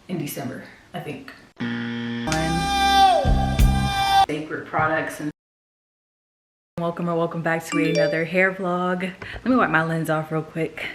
in December, I think. Sacred products. And welcome back to another hair vlog. Let me wipe my lens off real quick.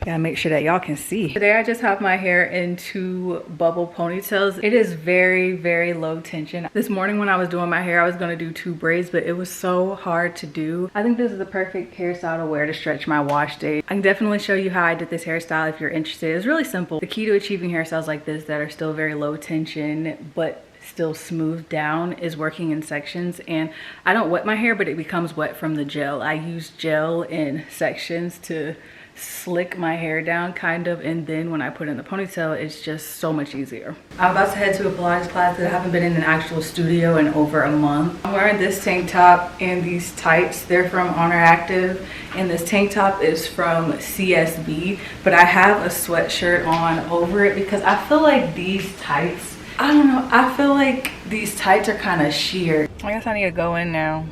Gotta make sure that y'all can see. Today I just have my hair into bubble ponytails. It is very low tension. This morning when I was doing my hair, I was gonna do 2 braids, but it was so hard to do. I think this is the perfect hairstyle to wear to stretch my wash day. I can definitely show you how I did this hairstyle if you're interested. It's really simple. The key to achieving hairstyles like this that are still very low tension but still smooth down is working in sections. And I don't wet my hair, but it becomes wet from the gel. I use gel in sections to slick my hair down kind of, and then when I put in the ponytail, it's just so much easier. I'm about to head to a Pilates class that I haven't been in an actual studio in over a month. I'm wearing this tank top and these tights. They're from Honor Active, and this tank top is from CSB, but I have a sweatshirt on over it because I feel like these tights, I don't know, I feel like these tights are kind of sheer. I guess I need to go in now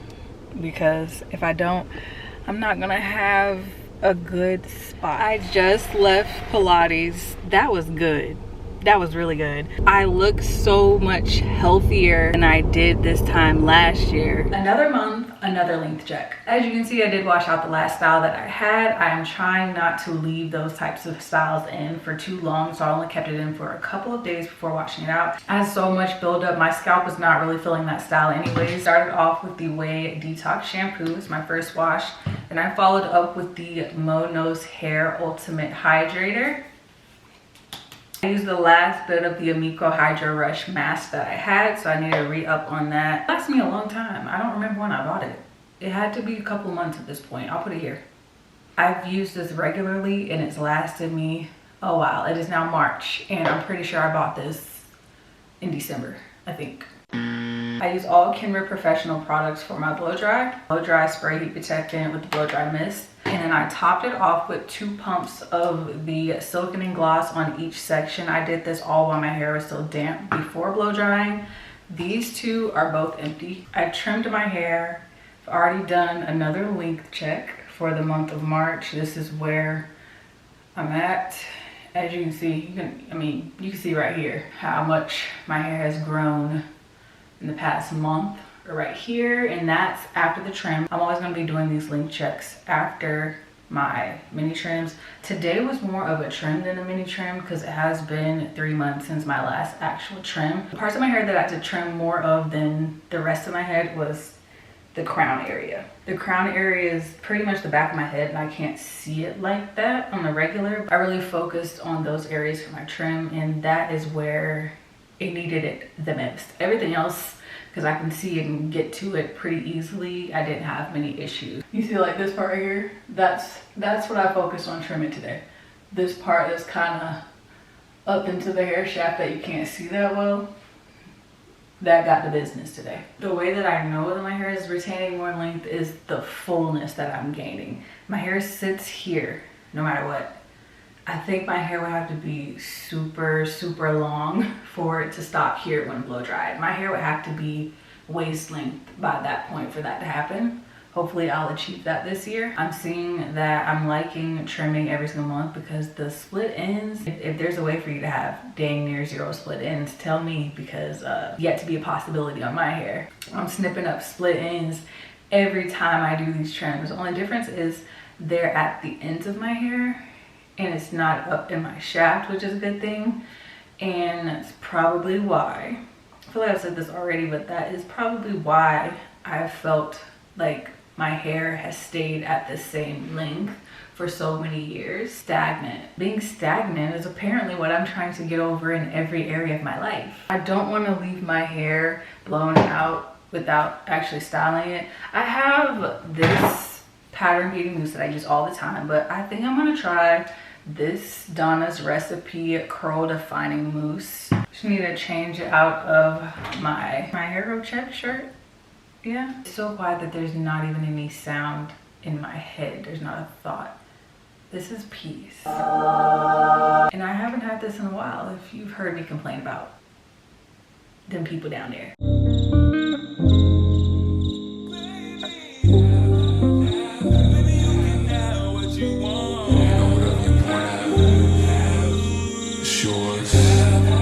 because if I don't, I'm not gonna have a good spot. I just left Pilates. That was good. That was really good. I look so much healthier than I did this time last year. Another month, another length check. As you can see, I did wash out the last style that I had. I am trying not to leave those types of styles in for too long, so I only kept it in for a couple of days before washing it out. I had so much buildup. My scalp was not really feeling that style anyways. Started off with the Way Detox shampoo. It's my first wash. And I followed up with the Mo Nose Hair Ultimate Hydrator. I used the last bit of the Amico Hydro Rush mask that I had, so I need to re-up on that. It lasted me a long time. I don't remember when I bought it. It had to be a couple months at this point. I'll put it here. I've used this regularly and it's lasted me a while. It is now March and I'm pretty sure I bought this in December, I think. I use all Kenra Professional products for my blow dry. Blow dry spray heat protectant with the blow dry mist. And then I topped it off with 2 pumps of the silkening gloss on each section. I did this all while my hair was still damp before blow drying. These 2 are both empty. I trimmed my hair. I've already done another length check for the month of March. This is where I'm at. As you can see, you can see right here how much my hair has grown in the past month. Right here, and that's after the trim. I'm always going to be doing these length checks after my mini trims. Today was more of a trim than a mini trim because it has been 3 months since my last actual trim. The parts of my hair that I had to trim more of than the rest of my head was the crown area. The crown area is pretty much the back of my head and I can't see it like that on the regular. I really focused on those areas for my trim, and that is where it needed it the most. Everything else, because I can see it and get to it pretty easily, I didn't have many issues. You see like this part right here? That's what I focused on trimming today. This part is kind of up into the hair shaft that you can't see that well. That got the business today. The way that I know that my hair is retaining more length is the fullness that I'm gaining. My hair sits here no matter what. I think my hair would have to be super long for it to stop here when blow dried. My hair would have to be waist length by that point for that to happen. Hopefully I'll achieve that this year. I'm seeing that I'm liking trimming every single month because the split ends, if there's a way for you to have dang near 0 split ends, tell me, because yet to be a possibility on my hair. I'm snipping up split ends every time I do these trims. The only difference is they're at the ends of my hair and it's not up in my shaft, which is a good thing. And that's probably why, I feel like I've said this already, but that is probably why I felt like my hair has stayed at the same length for so many years. Stagnant. Being stagnant is apparently what I'm trying to get over in every area of my life. I don't want to leave my hair blown out without actually styling it. I have this pattern beating mousse that I use all the time, but I think I'm gonna try this Donna's Recipe Curl Defining Mousse. Just need to change it out of my Hero Check shirt. Yeah, it's so quiet that there's not even any sound in my head. There's not a thought. This is peace. And I haven't had this in a while. If you've heard me complain about them people down there. Yours.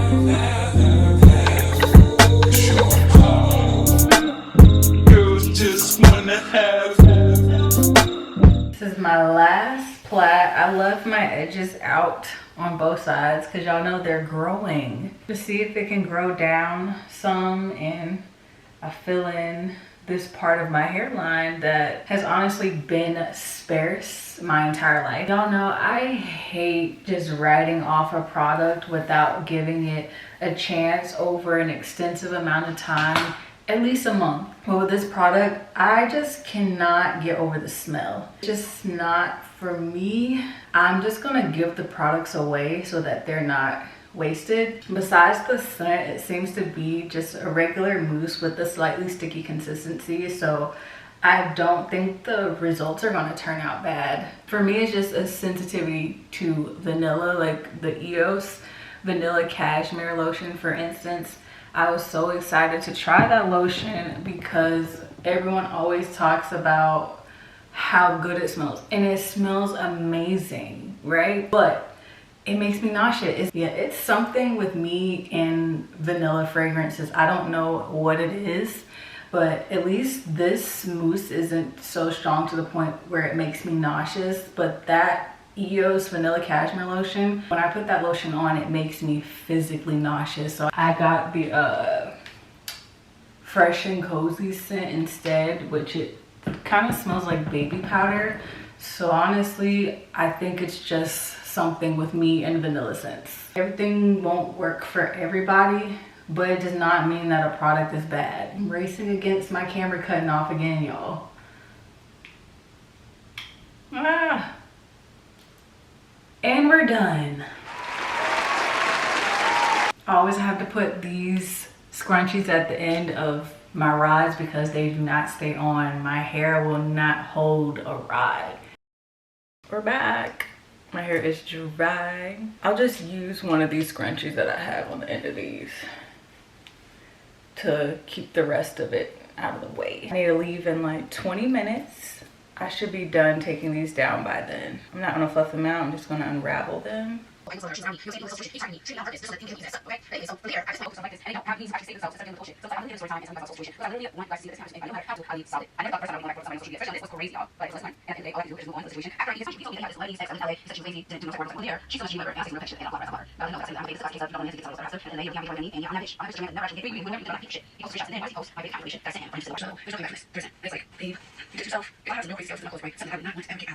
my last plait. I left my edges out on both sides because y'all know they're growing. To see if it can grow down some, and I fill in this part of my hairline that has honestly been sparse my entire life. Y'all know I hate just writing off a product without giving it a chance over an extensive amount of time, at least a month. But with this product, I just cannot get over the smell. It's just not for me. I'm just gonna give the products away so that they're not wasted. Besides the scent, it seems to be just a regular mousse with a slightly sticky consistency, so I don't think the results are going to turn out bad. For me, it's just a sensitivity to vanilla, like the EOS vanilla cashmere lotion, for instance. I was so excited to try that lotion because everyone always talks about how good it smells, and it smells amazing, right? But it makes me nauseous. It's something with me and vanilla fragrances. I don't know what it is, but at least this mousse isn't so strong to the point where it makes me nauseous. But that EOS vanilla cashmere lotion, when I put that lotion on, it makes me physically nauseous. So I got the Fresh and Cozy scent instead, which it kind of smells like baby powder. So honestly, I think it's just something with me and vanilla scents. Everything won't work for everybody, but it does not mean that a product is bad. I'm racing against my camera cutting off again, y'all. And we're done. I always have to put these scrunchies at the end of my rods because they do not stay on. My hair will not hold a rod. We're back. My hair is dry. I'll just use one of these scrunchies that I have on the end of these to keep the rest of it out of the way. I need to leave in like 20 minutes. I should be done taking these down by then. I'm not gonna fluff them out, I'm just gonna unravel them.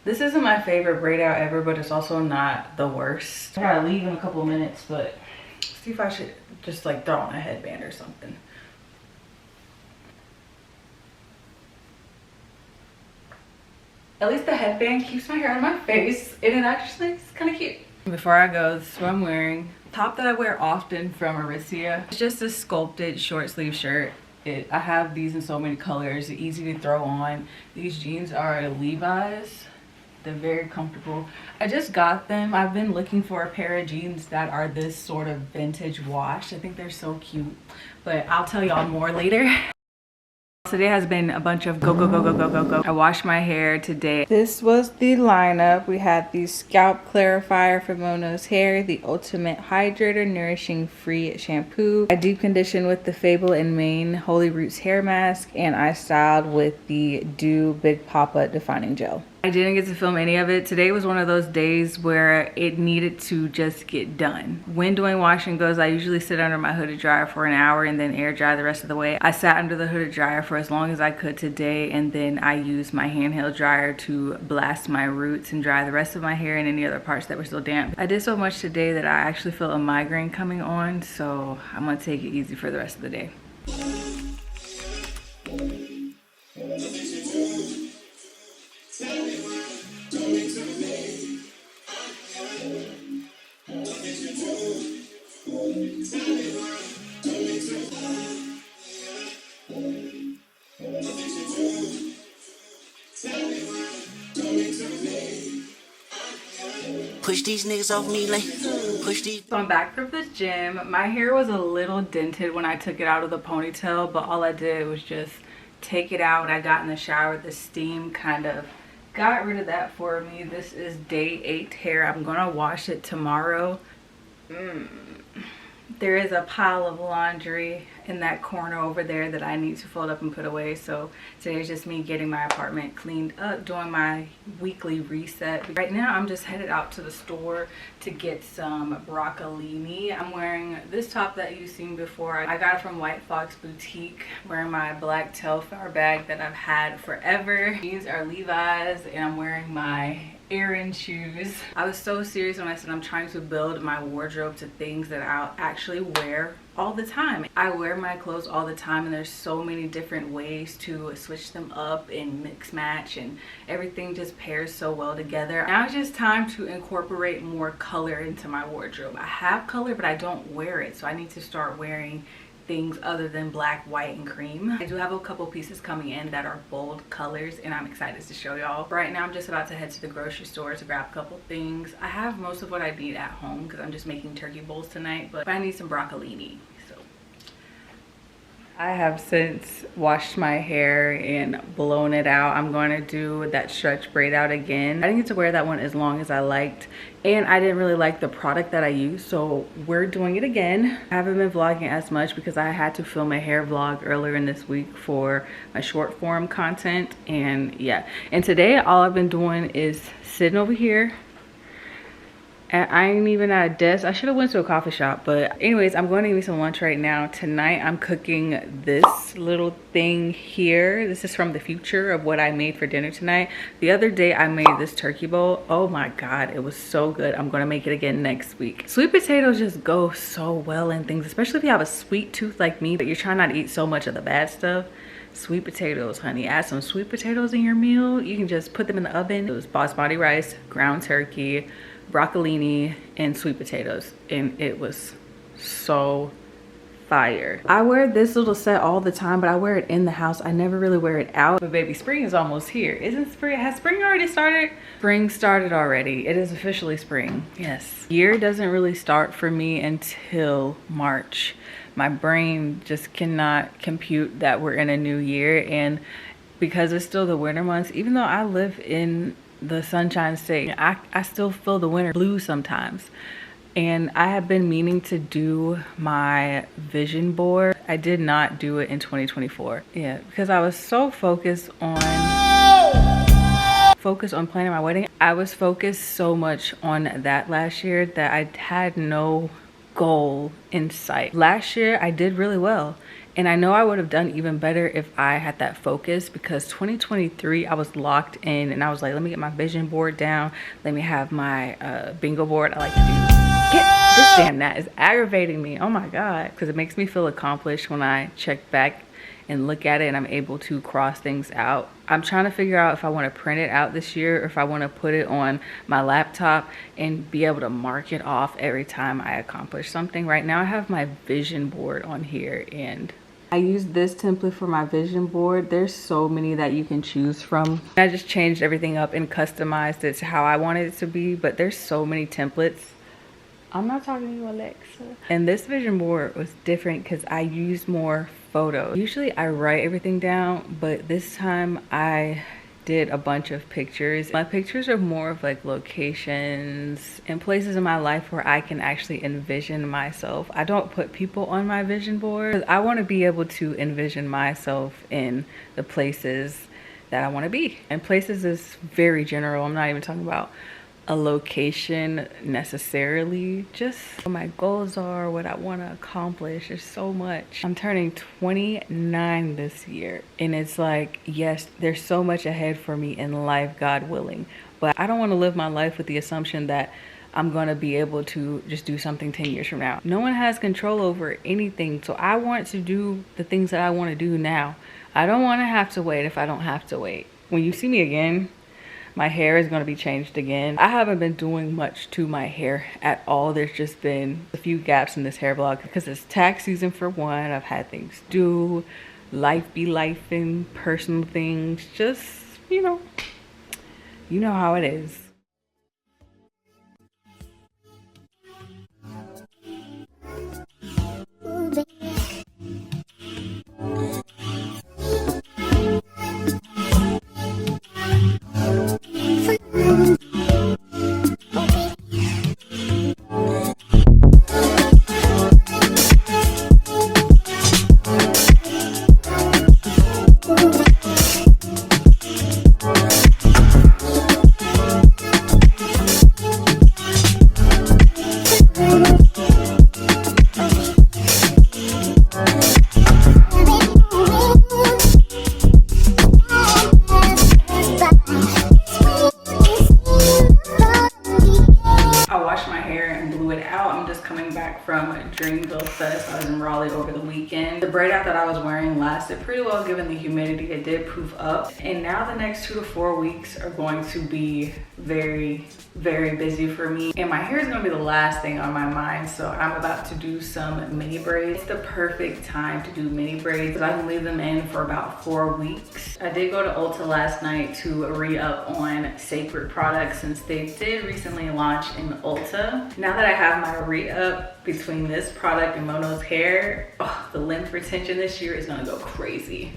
This isn't my favorite braid out ever, but it's also not the worst. I gotta leave in a couple of minutes, but see if I should just like throw on a headband or something. At least the headband keeps my hair on my face, and it actually is kind of cute. Before I go, this is what I'm wearing. Top that I wear often from Aritzia. It's just a sculpted short sleeve shirt. I have these in so many colors, easy to throw on. These jeans are Levi's. They're very comfortable. I just got them. I've been looking for a pair of jeans that are this sort of vintage wash. I think they're so cute, but I'll tell y'all more later. Today has been a bunch of go. I washed my hair today. This was the lineup. We had the Scalp Clarifier from Mono's Hair, the Ultimate Hydrator Nourishing Free Shampoo. I deep conditioned with the Fable and Mane Holy Roots Hair Mask, and I styled with the Dew Big Papa Defining Gel. I didn't get to film any of it. Today was one of those days where it needed to just get done. When doing wash and goes, I usually sit under my hooded dryer for an hour and then air dry the rest of the way. I sat under the hooded dryer for as long as I could today, and then I used my handheld dryer to blast my roots and dry the rest of my hair and any other parts that were still damp. I did so much today that I actually feel a migraine coming on, so I'm gonna take it easy for the rest of the day. Push these niggas off me like push these. So I'm back from the gym. My hair was a little dented when I took it out of the ponytail, but all I did was just take it out. I got in the shower. The steam kind of got rid of that for me. This is day 8 hair. I'm gonna wash it tomorrow. There is a pile of laundry in that corner over there that I need to fold up and put away. So today is just me getting my apartment cleaned up, doing my weekly reset. Right now I'm just headed out to the store to get some broccolini. I'm wearing this top that you've seen before. I got it from White Fox Boutique. I'm wearing my black Telfar bag that I've had forever. These are Levi's, and I'm wearing my Aaron shoes. I was so serious when I said I'm trying to build my wardrobe to things that I'll actually wear all the time. I wear my clothes all the time, and there's so many different ways to switch them up and mix match, and everything just pairs so well together. Now it's just time to incorporate more color into my wardrobe. I have color, but I don't wear it, so I need to start wearing things other than black, white, and cream. I do have a couple pieces coming in that are bold colors, and I'm excited to show y'all. Right now I'm just about to head to the grocery store to grab a couple things. I have most of what I need at home because I'm just making turkey bowls tonight, but I need some broccolini. So I have since washed my hair and blown it out. I'm going to do that stretch braid out again. I didn't get to wear that one as long as I liked, and I didn't really like the product that I used, so we're doing it again. I haven't been vlogging as much because I had to film a hair vlog earlier in this week for my short form content, and yeah. And today all I've been doing is sitting over here. And I ain't even at a desk. I should have went to a coffee shop, but anyways, I'm going to eat some lunch right now. Tonight I'm cooking this little thing here. This is from the future of what I made for dinner tonight. The other day I made this turkey bowl. Oh my god, it was so good. I'm going to make it again next week. Sweet potatoes just go so well in things, especially if you have a sweet tooth like me, but you're trying not to eat so much of the bad stuff. Sweet potatoes, honey. Add some sweet potatoes in your meal. You can just put them in the oven. It was basmati rice, ground turkey, broccolini, and sweet potatoes, and it was so fire. I wear this little set all the time, but I wear it in the house. I never really wear it out. But baby, spring is almost here. Isn't spring? Has spring already started? Spring started already. It is officially spring. Yes. Year doesn't really start for me until March. My brain just cannot compute that we're in a new year, and because it's still the winter months, even though I live in the Sunshine State, I still feel the winter blues sometimes. And I have been meaning to do my vision board. I did not do it in 2024. Yeah, because I was so focused on planning my wedding. I was focused so much on that last year that I had no goal in sight. Last year I did really well, and I know I would have done even better if I had that focus, because 2023 I was locked in, and I was like, let me get my vision board down, let me have my bingo board. I like to do. Get this damn gnat is aggravating me. Oh my god, because it makes me feel accomplished when I check back and look at it and I'm able to cross things out. I'm trying to figure out if I want to print it out this year or if I want to put it on my laptop and be able to mark it off every time I accomplish something. Right now I have my vision board on here, and I use this template for my vision board. There's so many that you can choose from. I just changed everything up and customized it to how I wanted it to be, but there's so many templates. I'm not talking to you, Alexa. And this vision board was different because I used more photos. Usually I write everything down, but this time I did a bunch of pictures. My pictures are more of like locations and places in my life where I can actually envision myself. I don't put people on my vision board because I want to be able to envision myself in the places that I want to be. And places is very general. I'm not even talking about a location necessarily, just what my goals are, what I want to accomplish. There's so much. I'm turning 29 this year, and it's like, yes, there's so much ahead for me in life, God willing, but I don't want to live my life with the assumption that I'm going to be able to just do something 10 years from now. No one has control over anything, so I want to do the things that I want to do now. I don't want to have to wait if I don't have to wait. When you see me again, my hair is going to be changed again. I haven't been doing much to my hair at all. There's just been a few gaps in this hair vlog because it's tax season for one. I've had things due, life be life, and personal things. Just, you know how it is. Greenville Fest. I was in Raleigh over the weekend. The braid out that I was wearing lasted pretty well given the humidity. It did proof up. And now the next 2 to 4 weeks are going to be very busy for me. And my hair is gonna be the last thing on my mind. So I'm about to do some mini braids. It's the perfect time to do mini braids because I can leave them in for about 4 weeks. I did go to Ulta last night to re-up on Sacred products since they did recently launch in Ulta. Now that I have my re-up between this product and Mono's hair, oh, the length retention this year is gonna go crazy.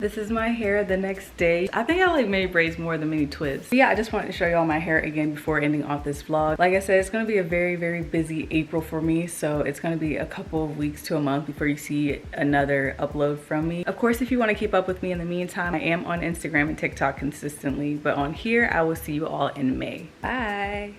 This is my hair the next day. I think I like mini braids more than mini twists. But yeah, I just wanted to show y'all my hair again before ending off this vlog. Like I said, it's gonna be a very busy April for me. So it's gonna be a couple of weeks to a month before you see another upload from me. Of course, if you wanna keep up with me in the meantime, I am on Instagram and TikTok consistently. But on here, I will see you all in May. Bye.